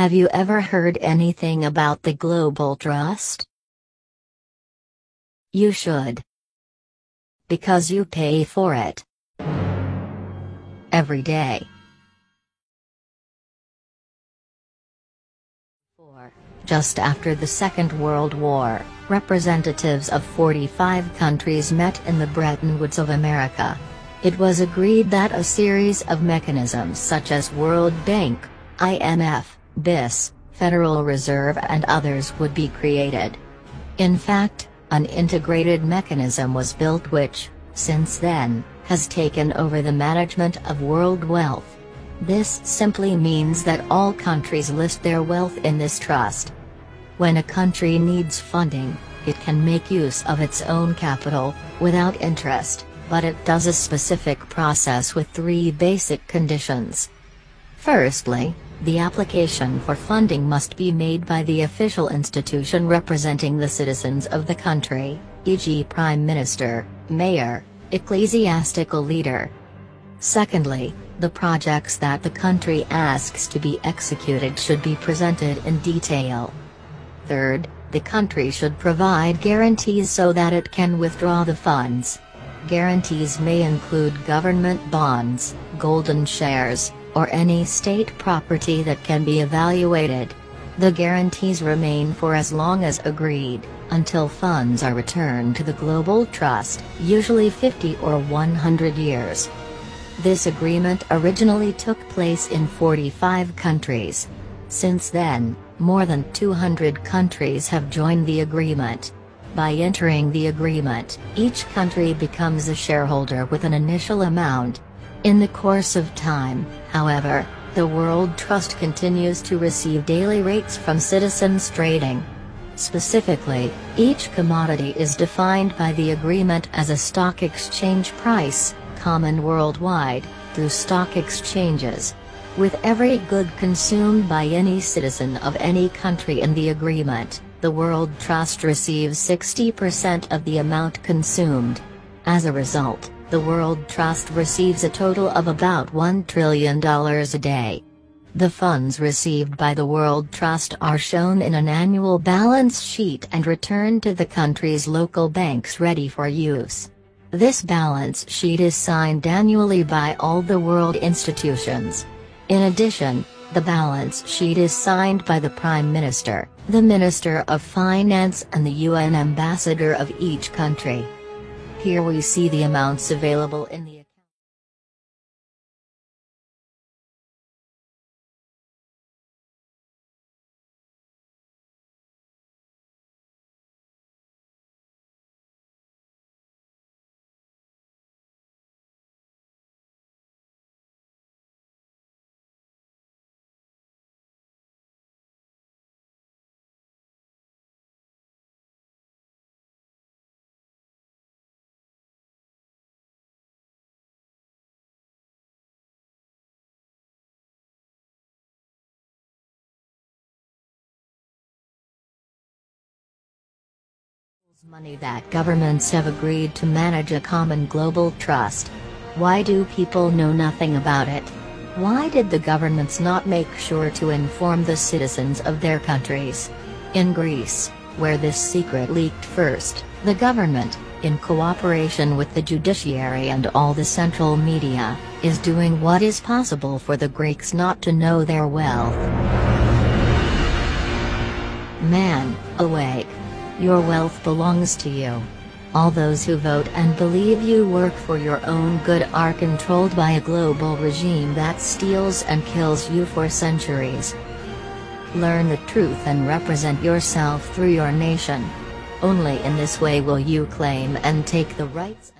Have you ever heard anything about the Global Trust? You should. Because you pay for it. Every day. Just after the Second World War, representatives of 45 countries met in the Bretton Woods of America. It was agreed that a series of mechanisms such as World Bank, IMF, BIS, Federal Reserve and others would be created. In fact, an integrated mechanism was built which, since then, has taken over the management of world wealth. This simply means that all countries list their wealth in this trust. When a country needs funding, it can make use of its own capital, without interest, but it does a specific process with 3 basic conditions. Firstly, the application for funding must be made by the official institution representing the citizens of the country, e.g. Prime Minister, Mayor, ecclesiastical leader. Secondly, the projects that the country asks to be executed should be presented in detail. Third, the country should provide guarantees so that it can withdraw the funds. Guarantees may include government bonds, golden shares, or any state property that can be evaluated. The guarantees remain for as long as agreed, until funds are returned to the Global Trust, usually 50 or 100 years. This agreement originally took place in 45 countries. Since then, more than 200 countries have joined the agreement. By entering the agreement, each country becomes a shareholder with an initial amount. In the course of time, however, the World Trust continues to receive daily rates from citizens trading. Specifically, each commodity is defined by the agreement as a stock exchange price, common worldwide, through stock exchanges. With every good consumed by any citizen of any country in the agreement, the World Trust receives 60% of the amount consumed. As a result, the World Trust receives a total of about $1 trillion a day. The funds received by the World Trust are shown in an annual balance sheet and returned to the country's local banks ready for use. This balance sheet is signed annually by all the world institutions. In addition, the balance sheet is signed by the Prime Minister, the Minister of Finance and the UN Ambassador of each country. Here we see the amounts available in the account. Money that governments have agreed to manage a common global trust. Why do people know nothing about it? Why did the governments not make sure to inform the citizens of their countries? In Greece, where this secret leaked first, the government, in cooperation with the judiciary and all the central media, is doing what is possible for the Greeks not to know their wealth. Man, awake. Your wealth belongs to you. All those who vote and believe you work for your own good are controlled by a global regime that steals and kills you for centuries. Learn the truth and represent yourself through your nation. Only in this way will you claim and take the rights